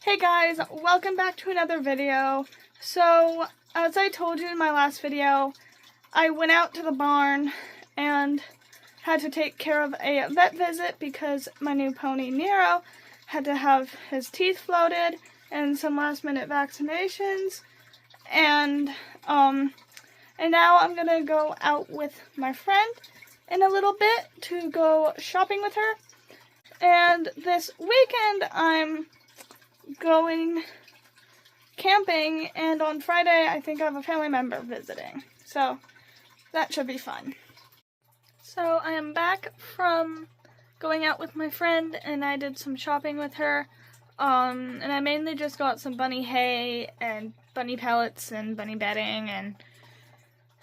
Hey guys, welcome back to another video. So, as I told you in my last video, I went out to the barn and had to take care of a vet visit because my new pony Nero had to have his teeth floated and some last minute vaccinations. And now I'm gonna go out with my friend in a little bit to go shopping with her. And this weekend I'm going camping, and on Friday I think I have a family member visiting, so that should be fun. So I am back from going out with my friend, and I did some shopping with her, and I mainly just got some bunny hay and bunny pellets and bunny bedding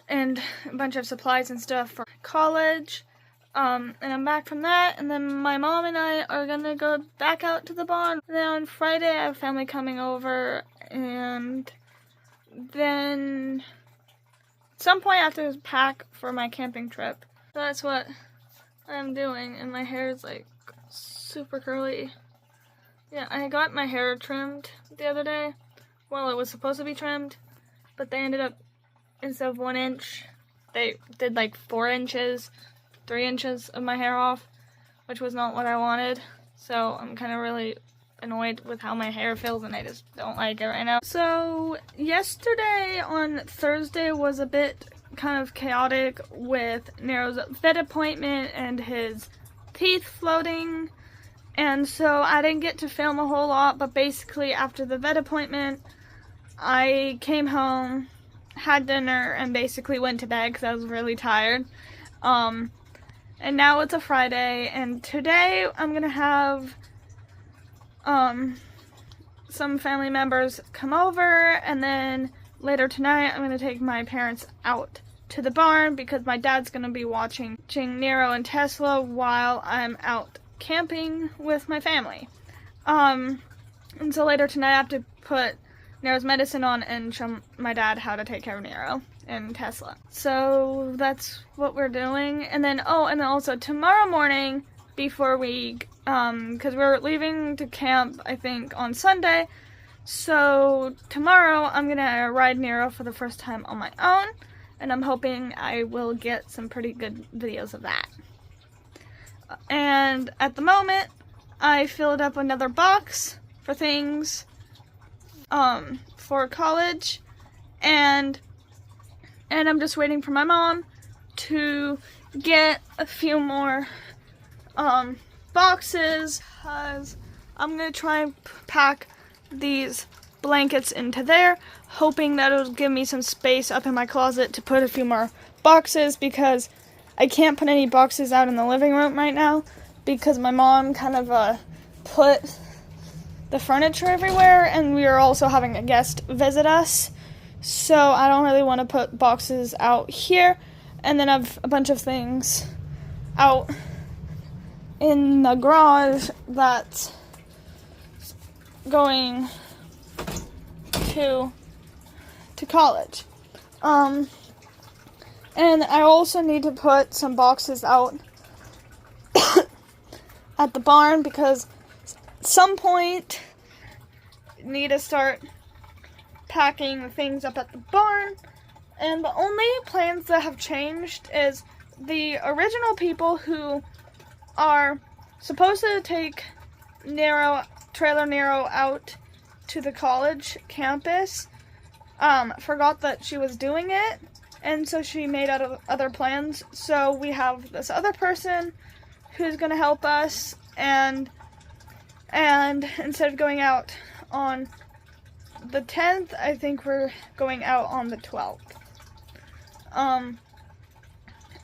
and a bunch of supplies and stuff for college. And I'm back from that, and then my mom and I are gonna go back out to the barn. And then on Friday I have family coming over, and then at some point I have to pack for my camping trip. So that's what I'm doing, and my hair is like super curly. Yeah, I got my hair trimmed the other day. Well, it was supposed to be trimmed, but they ended up, instead of 1 inch, they did like 4 inches. 3 inches of my hair off, which was not what I wanted. So I'm kind of really annoyed with how my hair feels, and I just don't like it right now. So yesterday on Thursday was a bit kind of chaotic with Nero's vet appointment and his teeth floating. And so I didn't get to film a whole lot, but basically after the vet appointment, I came home, had dinner, and basically went to bed because I was really tired. And now it's a Friday, and today I'm gonna have some family members come over, and then later tonight I'm gonna take my parents out to the barn because my dad's gonna be watching Nero and Tesla while I'm out camping with my family. And so later tonight I have to put Nero's medicine on and show my dad how to take care of Nero and Tesla. So that's what we're doing. And then, and then also tomorrow morning, before we, because we're leaving to camp, I think, on Sunday. So tomorrow I'm gonna ride Nero for the first time on my own, and I'm hoping I will get some pretty good videos of that. And at the moment, I filled up another box for things, for college, and I'm just waiting for my mom to get a few more boxes, because I'm going to try and pack these blankets into there, hoping that it'll give me some space up in my closet to put a few more boxes, because I can't put any boxes out in the living room right now because my mom kind of put the furniture everywhere, and we are also having a guest visit us. So I don't really want to put boxes out here, and then I have a bunch of things out in the garage that's going to college. And I also need to put some boxes out at the barn because at some point need to start packing things up at the barn. And the only plans that have changed is the original people who are supposed to take Trailer Nero out to the college campus forgot that she was doing it, and so she made other plans. So we have this other person who's going to help us, and instead of going out on the 10th, I think we're going out on the 12th.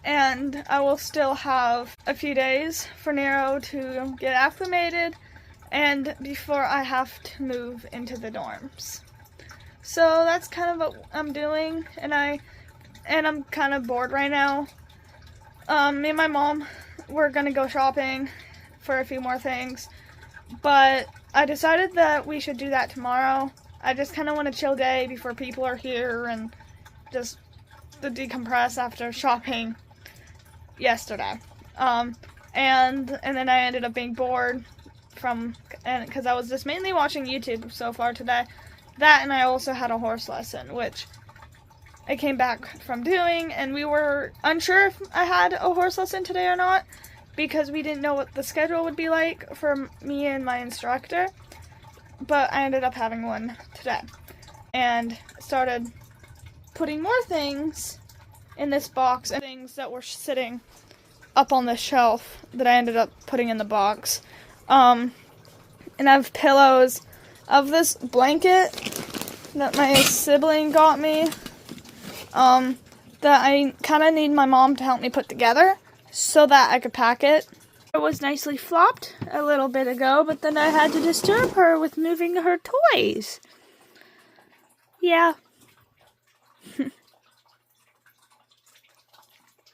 And I will still have a few days for Nero to get acclimated, and before I have to move into the dorms. So that's kind of what I'm doing, and I'm kind of bored right now. Me and my mom, we're gonna go shopping for a few more things, but I decided that we should do that tomorrow. I just kind of want a chill day before people are here and just to decompress after shopping yesterday. And then I ended up being bored because I was just mainly watching YouTube so far today. That, and I also had a horse lesson, which I came back from doing, and we were unsure if I had a horse lesson today or not, because we didn't know what the schedule would be like for me and my instructor, but I ended up having one today, and started putting more things in this box, and things that were sitting up on the shelf that I ended up putting in the box. And I have pillows of this blanket that my sibling got me, that I kind of need my mom to help me put together so that I could pack it. It was nicely flopped a little bit ago, but then I had to disturb her with moving her toys. Yeah.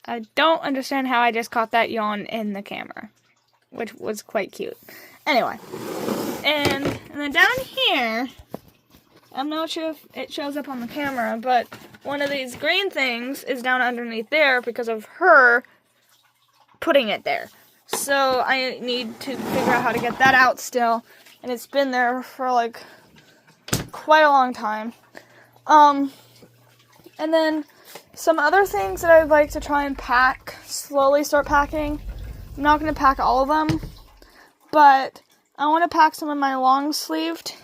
I don't understand how I just caught that yawn in the camera, which was quite cute. Anyway, and then down here, I'm not sure if it shows up on the camera, but one of these green things is down underneath there because of her putting it there. So I need to figure out how to get that out still, and it's been there for like quite a long time. And then some other things that I'd like to try and pack, slowly start packing. I'm not going to pack all of them, but I want to pack some of my long-sleeved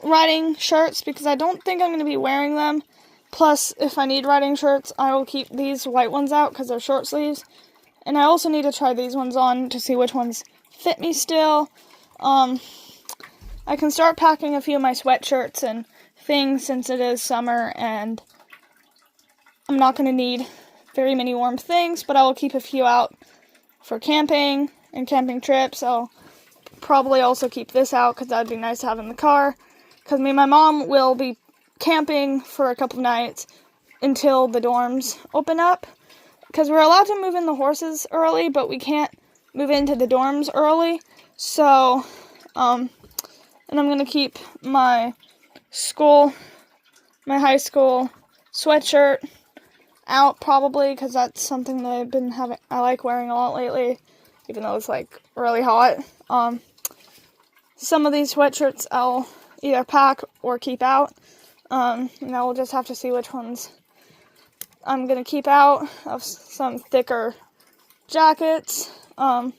riding shirts because I don't think I'm going to be wearing them. Plus, if I need riding shirts, I will keep these white ones out because they're short sleeves. And I also need to try these ones on to see which ones fit me still. I can start packing a few of my sweatshirts and things since it is summer and I'm not going to need very many warm things, but I will keep a few out for camping and camping trips. I'll probably also keep this out because that would be nice to have in the car. Because me and my mom will be camping for a couple nights until the dorms open up. Because we're allowed to move in the horses early, but we can't move into the dorms early. So, and I'm going to keep my high school sweatshirt out probably because that's something that I like wearing a lot lately, even though it's like really hot. Some of these sweatshirts I'll either pack or keep out, and I will just have to see which ones I'm gonna keep out of some thicker jackets. I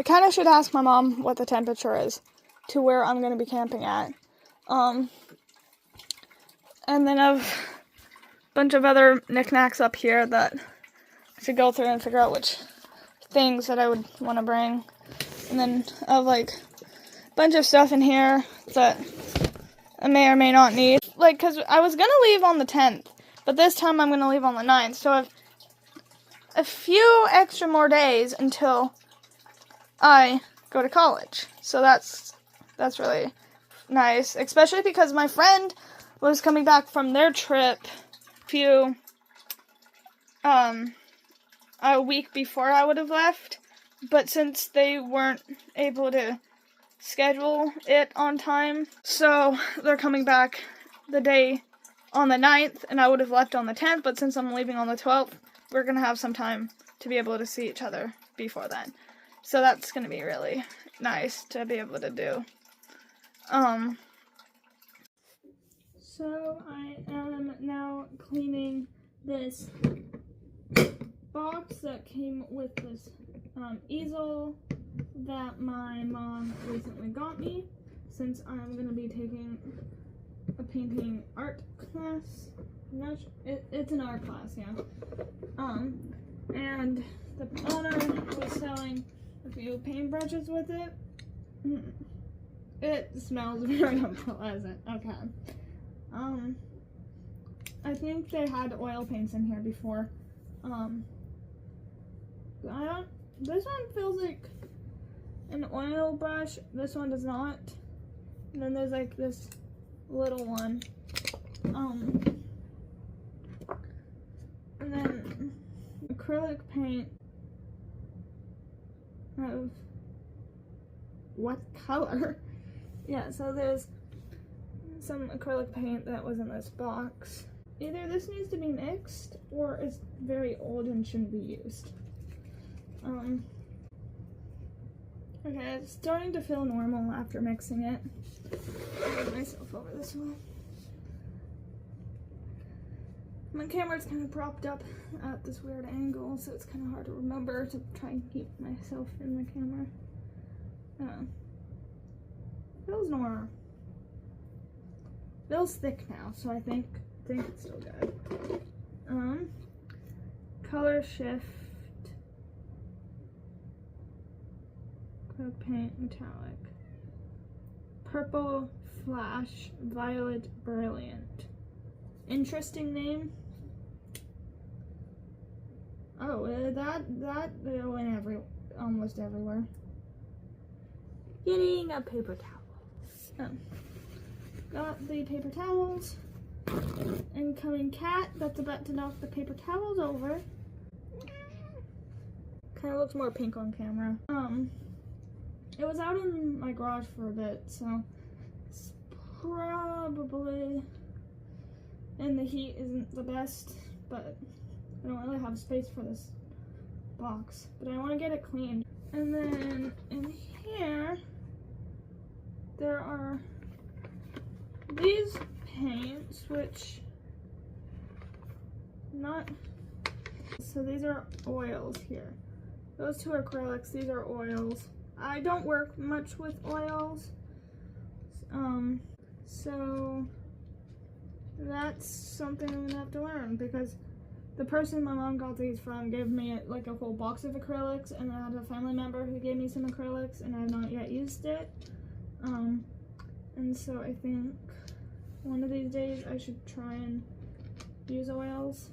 kind of should ask my mom what the temperature is to where I'm gonna be camping at. And then I've bunch of other knickknacks up here that I should go through and figure out which things that I would want to bring. And then I have like a bunch of stuff in here that I may or may not need. Like, because I was going to leave on the 10th, but this time I'm going to leave on the 9th. So I have a few extra more days until I go to college. So that's really nice, especially because my friend was coming back from their trip a week before I would have left, but since they weren't able to schedule it on time, so they're coming back the day on the 9th, and I would have left on the 10th, but since I'm leaving on the 12th, we're going to have some time to be able to see each other before then. So that's going to be really nice to be able to do. So I am now cleaning this box that came with this easel that my mom recently got me, since I'm going to be taking a painting art class. It's an art class, yeah. And the owner was selling a few paintbrushes with it. It smells very unpleasant. Okay. I think they had oil paints in here before. This one feels like an oil brush. This one does not. And then there's like this little one. And then acrylic paint of what color? Yeah, so there's some acrylic paint that was in this box. Either this needs to be mixed or it's very old and shouldn't be used. Okay, it's starting to feel normal after mixing it. I'll put myself over this one. My camera's kind of propped up at this weird angle, so it's kind of hard to remember to try and keep myself in the camera. Feels normal. Feels thick now, so I think it's still good. Color shift. Acrylic paint metallic. Purple flash violet brilliant. Interesting name. Oh, that went almost everywhere. Getting a paper towel. Got the paper towels. Incoming cat that's about to knock the paper towels over. Kind of looks more pink on camera. It was out in my garage for a bit, so it's probably, and the heat isn't the best, but I don't really have space for this box, but I want to get it cleaned. And then in here, there are these paints, which so these are oils here. Those two are acrylics, these are oils. I don't work much with oils, so that's something I'm gonna have to learn, because the person my mom got these from gave me like a whole box of acrylics, and I had a family member who gave me some acrylics, and I have not yet used it. And so I think one of these days I should try and use oils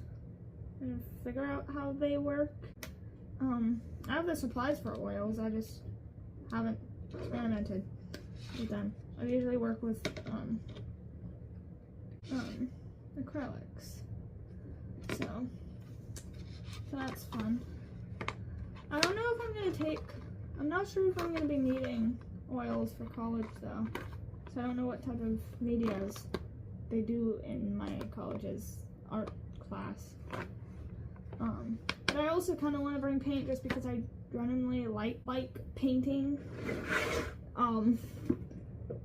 and figure out how they work. I have the supplies for oils, I just haven't experimented with them. I usually work with acrylics, so that's fun. I don't know if I'm not sure if I'm gonna be needing oils for college though, so I don't know what type of medias they do in my college's art class. But I also kind of want to bring paint just because I genuinely like painting.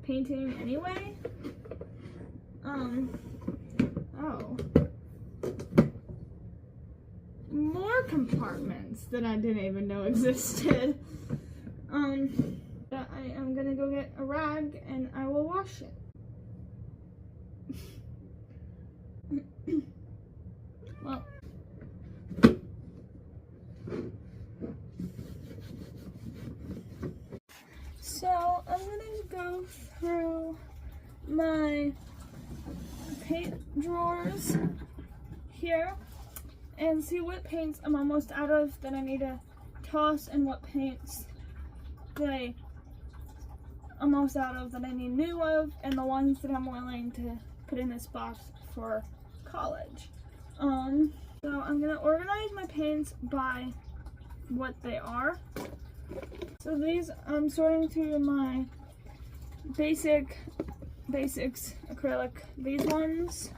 Painting anyway. Oh. More compartments that I didn't even know existed. But I am gonna go get a rag and I will wash it. Well. So I'm gonna go through my paint drawers here and see what paints I'm almost out of that I need to toss, and what paints that I'm almost out of that I need new of, and the ones that I'm willing to put in this box for college. So I'm gonna organize my paints by what they are. So these, I'm sorting through my basics acrylic, these ones.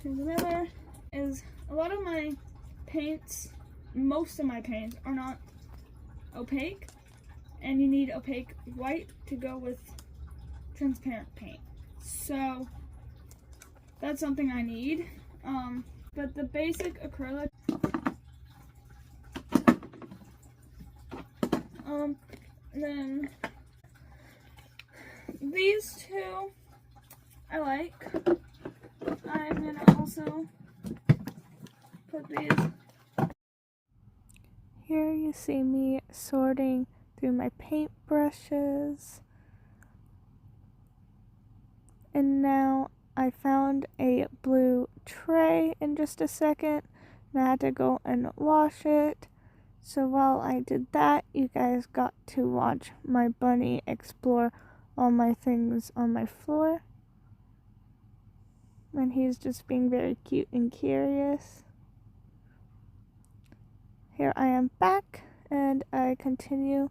Here's another, is a lot of my paints, most of my paints are not opaque, and you need opaque white to go with transparent paint. So that's something I need. But the basic acrylic, then these two I like. I'm gonna also put these. Here you see me sorting through my paint brushes. And now I found a blue tray in just a second, and I had to go and wash it. So while I did that, you guys got to watch my bunny explore all my things on my floor. And he's just being very cute and curious. Here I am back, and I continue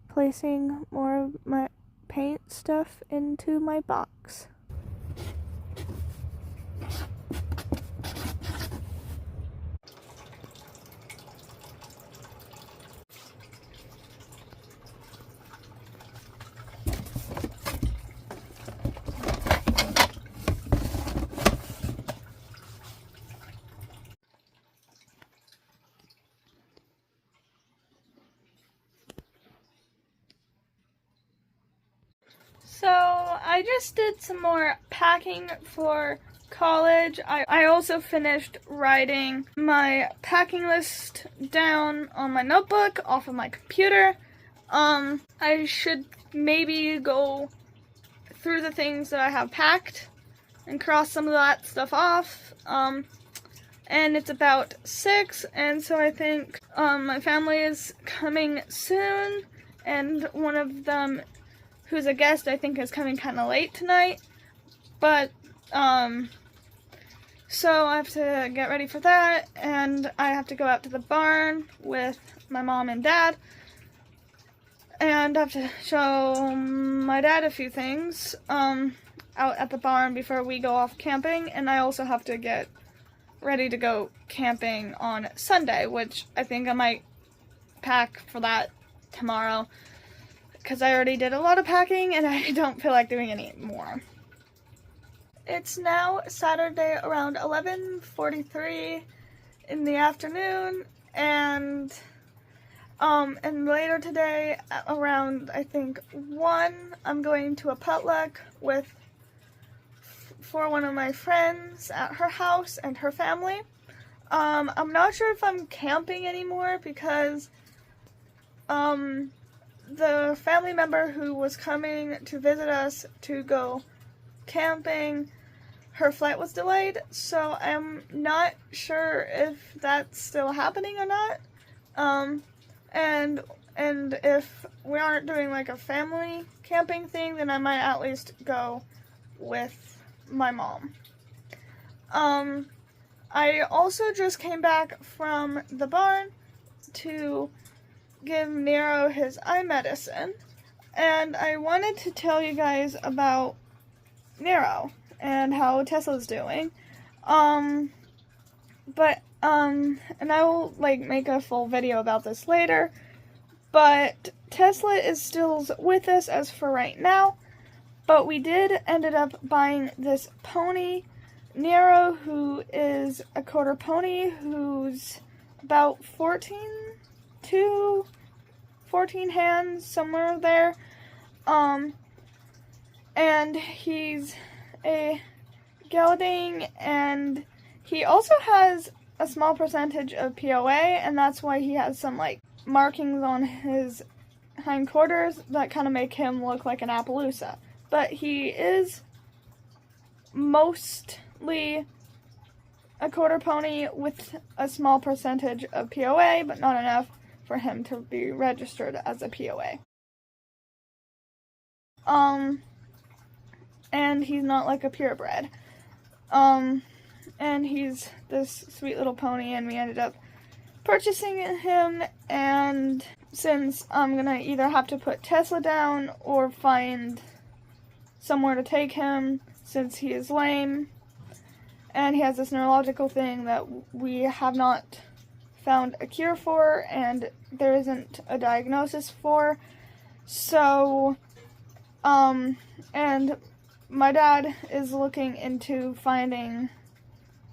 placing more of my paint stuff into my box. I just did some more packing for college. I also finished writing my packing list down on my notebook off of my computer. I should maybe go through the things that I have packed and cross some of that stuff off. And it's about 6, and so I think my family is coming soon, and one of them who's a guest I think is coming kind of late tonight, but so I have to get ready for that, and I have to go out to the barn with my mom and dad, and I have to show my dad a few things out at the barn before we go off camping, and I also have to get ready to go camping on Sunday, which I think I might pack for that tomorrow, because I already did a lot of packing and I don't feel like doing any more. It's now Saturday around 11:43 in the afternoon, and later today around I think 1, I'm going to a potluck for one of my friends at her house and her family. I'm not sure if I'm camping anymore because the family member who was coming to visit us to go camping, her flight was delayed, so I'm not sure if that's still happening or not. And if we aren't doing like a family camping thing, then I might at least go with my mom. I also just came back from the barn to give Nero his eye medicine, and I wanted to tell you guys about Nero and how Tesla's doing. And I will like make a full video about this later, but Tesla is still with us as for right now. But we ended up buying this pony, Nero, who is a quarter pony, who's about 14 hands, somewhere there. And he's a gelding, and he also has a small percentage of POA, and that's why he has some like markings on his hindquarters that kind of make him look like an Appaloosa. But he is mostly a quarter pony with a small percentage of POA, but not enough for him to be registered as a POA. And he's not like a purebred. And he's this sweet little pony, and we ended up purchasing him, and since I'm gonna either have to put Tesla down or find somewhere to take him, since he is lame and he has this neurological thing that we have not found a cure for and there isn't a diagnosis for. So and my dad is looking into finding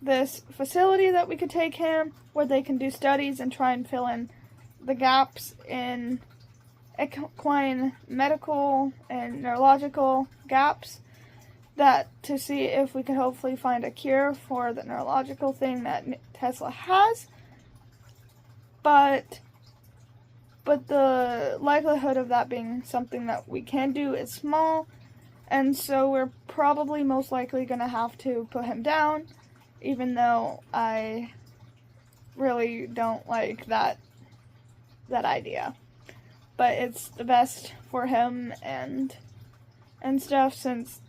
this facility that we could take him where they can do studies and try and fill in the gaps in equine medical and neurological gaps, that to see if we could hopefully find a cure for the neurological thing that Tesla has. But the likelihood of that being something that we can do is small, and so we're probably most likely going to have to put him down, even though I really don't like that idea. But it's the best for him and stuff, since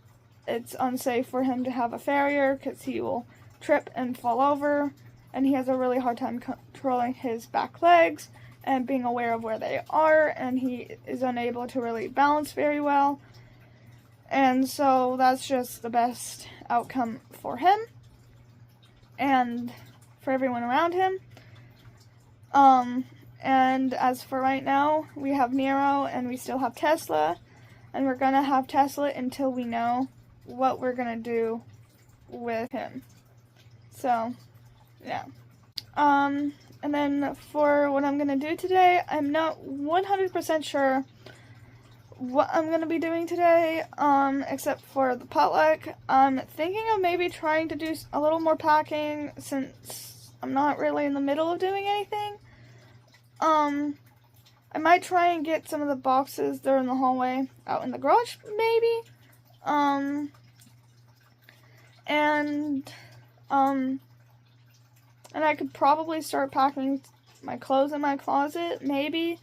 it's unsafe for him to have a farrier because he will trip and fall over, and he has a really hard time controlling his back legs and being aware of where they are, and he is unable to really balance very well. And so that's just the best outcome for him and for everyone around him. And as for right now, we have Nero and we still have Tesla, and we're gonna have Tesla until we know what we're gonna do with him. So, yeah. And then for what I'm gonna do today, I'm not 100% sure what I'm gonna be doing today, except for the potluck. I'm thinking of maybe trying to do a little more packing since I'm not really in the middle of doing anything. I might try and get some of the boxes that are in the hallway out in the garage, maybe. And I could probably start packing my clothes in my closet, maybe.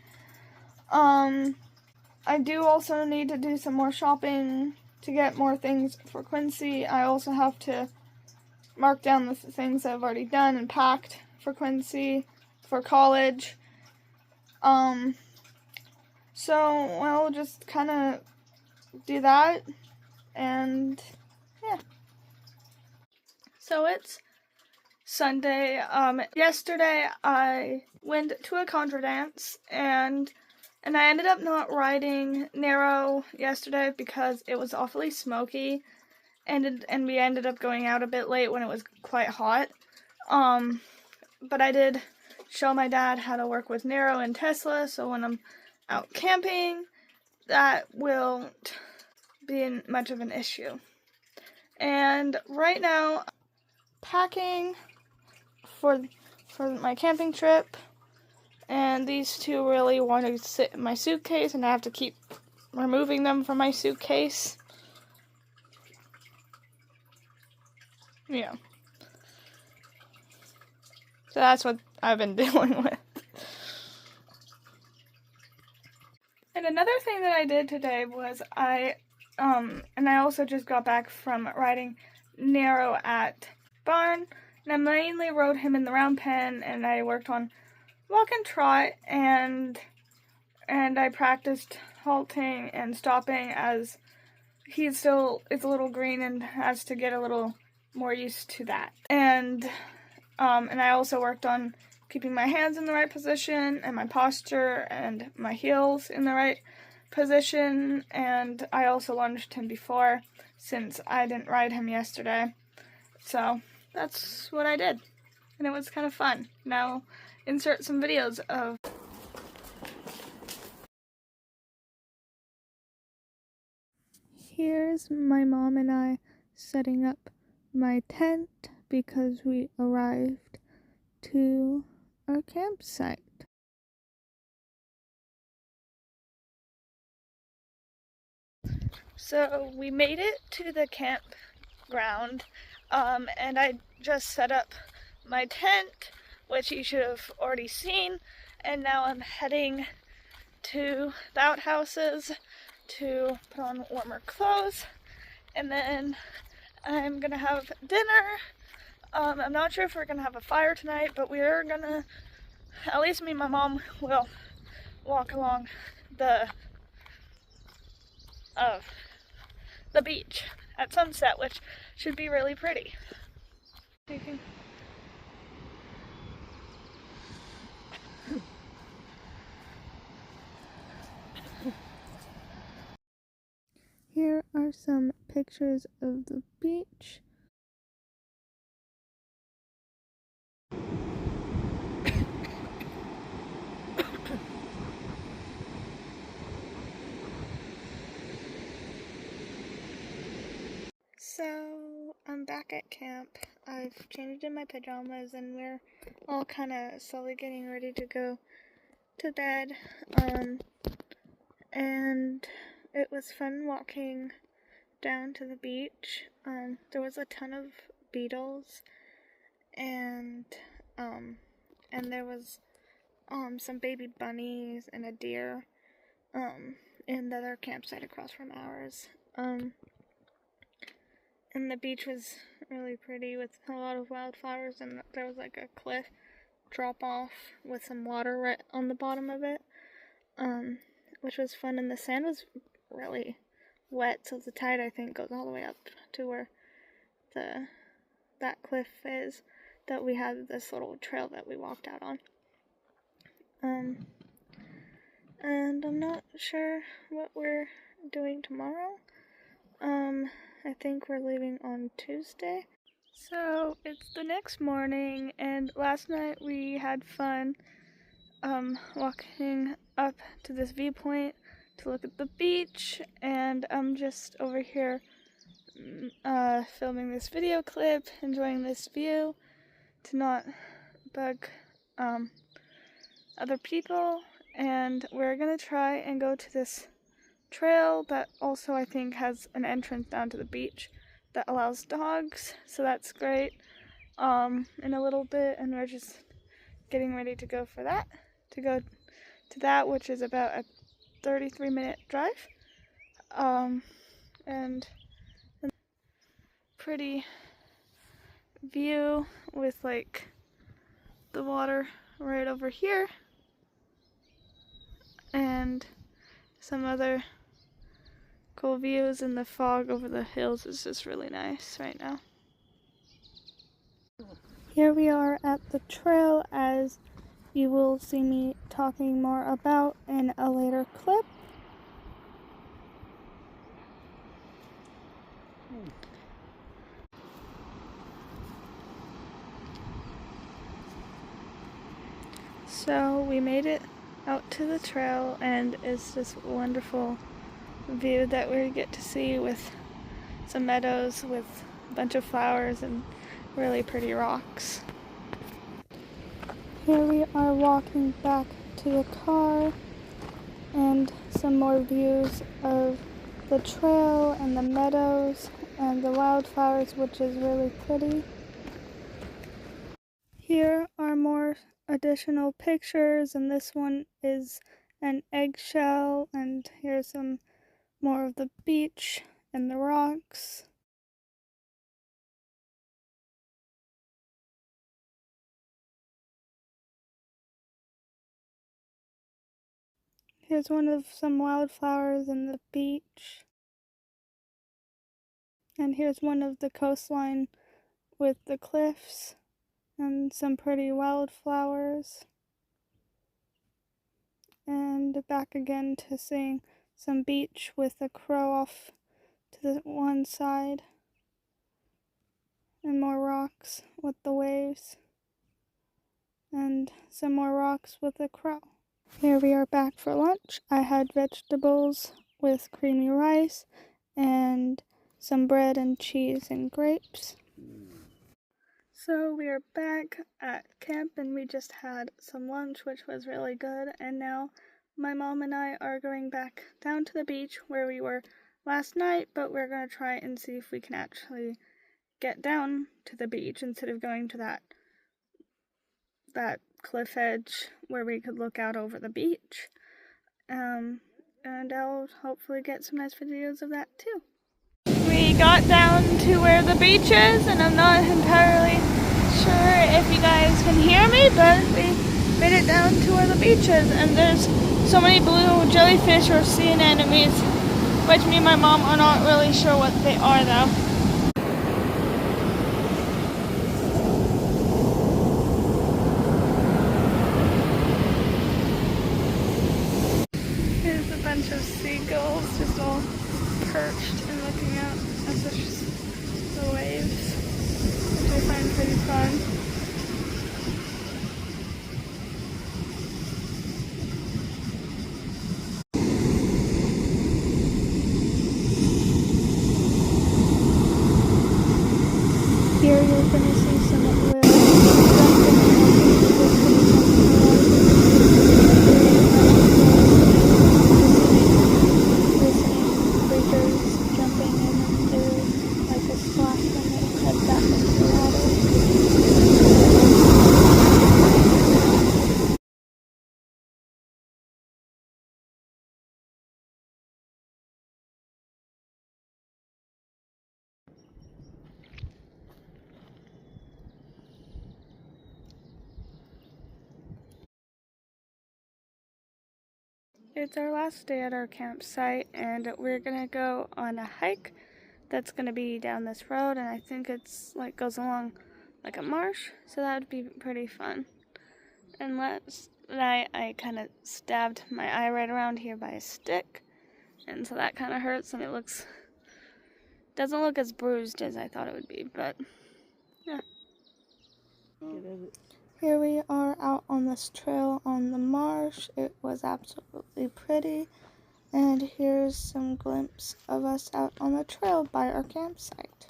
I do also need to do some more shopping to get more things for Quincy. I also have to mark down the things I've already done and packed for Quincy for college. So we'll just kind of do that, and yeah. So it's Sunday. Yesterday I went to a contra dance, and I ended up not riding Nero yesterday because it was awfully smoky, and we ended up going out a bit late when it was quite hot. But I did show my dad how to work with Nero and Tesla, so when I'm out camping, that won't be much of an issue. And right now, packing for my camping trip, and these two really want to sit in my suitcase, and I have to keep removing them from my suitcase. Yeah. So that's what I've been dealing with. And another thing that I did today was and I also just got back from riding Nero at Barn, and I mainly rode him in the round pen, and I worked on walk and trot, and I practiced halting and stopping as he still is a little green and has to get a little more used to that. And I also worked on keeping my hands in the right position and my posture and my heels in the right position, and I also lunged him before since I didn't ride him yesterday. So that's what I did, and it was kind of fun. Now insert some videos of Here's my mom and I setting up my tent because we arrived to our campsite. So we made it to the campground, and I just set up my tent, which you should have already seen, and now I'm heading to the outhouses to put on warmer clothes, and then I'm gonna have dinner. I'm not sure if we're gonna have a fire tonight, but we're gonna, at least me and my mom will walk along the beach at sunset, which should be really pretty. Here are some pictures of the beach. So, I'm back at camp. I've changed in my pajamas, and we're all kind of slowly getting ready to go to bed. And it was fun walking down to the beach. There was a ton of beetles, and there was some baby bunnies and a deer in the other campsite across from ours. And the beach was really pretty with a lot of wildflowers, and there was like a cliff drop off with some water right on the bottom of it, which was fun, and the sand was really wet, so the tide, I think, goes all the way up to where that cliff is, that we had this little trail that we walked out on. And I'm not sure what we're doing tomorrow. I think we're leaving on Tuesday. So it's the next morning, and last night we had fun walking up to this viewpoint to look at the beach, and I'm just over here filming this video clip, enjoying this view to not bug other people. And we're gonna try and go to this trail that also I think has an entrance down to the beach that allows dogs, so that's great. In a little bit, and we're just getting ready to go for that, to go to that, which is about a 33-minute drive. And pretty view with like the water right over here and some other cool views, and the fog over the hills is just really nice right now. Here we are at the trail, as you will see me talking more about in a later clip. So we made it out to the trail, and it's this wonderful view that we get to see with some meadows with a bunch of flowers and really pretty rocks. Here we are walking back to the car, and some more views of the trail and the meadows and the wildflowers, which is really pretty. Here are more additional pictures, and this one is an eggshell, and here's some more of the beach and the rocks. Here's one of some wildflowers in the beach. And here's one of the coastline with the cliffs and some pretty wildflowers. And back again to seeing some beach with a crow off to the one side. And more rocks with the waves. And some more rocks with a crow. Here we are back for lunch. I had vegetables with creamy rice and some bread and cheese and grapes. So we are back at camp, and we just had some lunch, which was really good, and now my mom and I are going back down to the beach where we were last night, but we're going to try and see if we can actually get down to the beach instead of going to that cliff edge where we could look out over the beach. And I'll hopefully get some nice videos of that too. We got down to where the beach is, and I'm not entirely sure if you guys can hear me, but we made it down to where the beach is, and there's so many blue jellyfish or sea anemones, which me and my mom are not really sure what they are though. Here's a bunch of seagulls just all perched and looking out at the waves, which I find pretty fun. Here you're going to see some whales jumping in, and there's like a splash when they head back into the water. It's our last day at our campsite, and we're gonna go on a hike that's gonna be down this road, and I think it's like goes along like a marsh, so that would be pretty fun. And last night I kind of stabbed my eye right around here by a stick, and so that kind of hurts, and it doesn't look as bruised as I thought it would be, but yeah. Here we are out on this trail on the marsh. It was absolutely pretty. And here's some glimpse of us out on the trail by our campsite.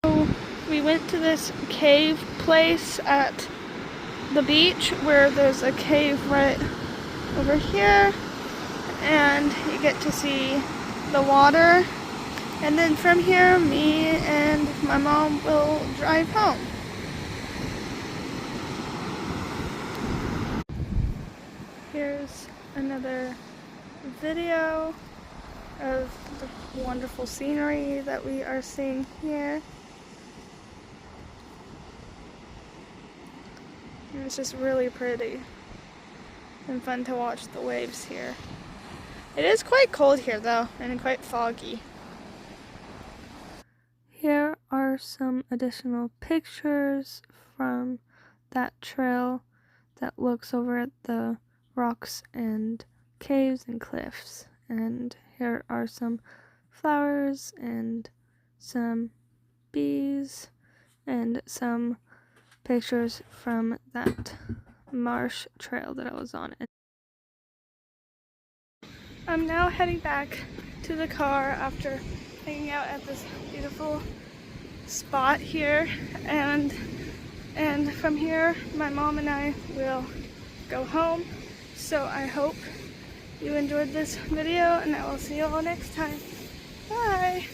So we went to this cave place at the beach where there's a cave right over here, and you get to see the water. And then from here, me and my mom will drive home. Here's another video of the wonderful scenery that we are seeing here. And it's just really pretty and fun to watch the waves here. It is quite cold here though, and quite foggy. Here are some additional pictures from that trail that looks over at the rocks and caves and cliffs. And here are some flowers and some bees and some pictures from that marsh trail that I was on. I'm now heading back to the car after hanging out at this beautiful spot here, and from here my mom and I will go home. So I hope you enjoyed this video, and I will see you all next time. Bye!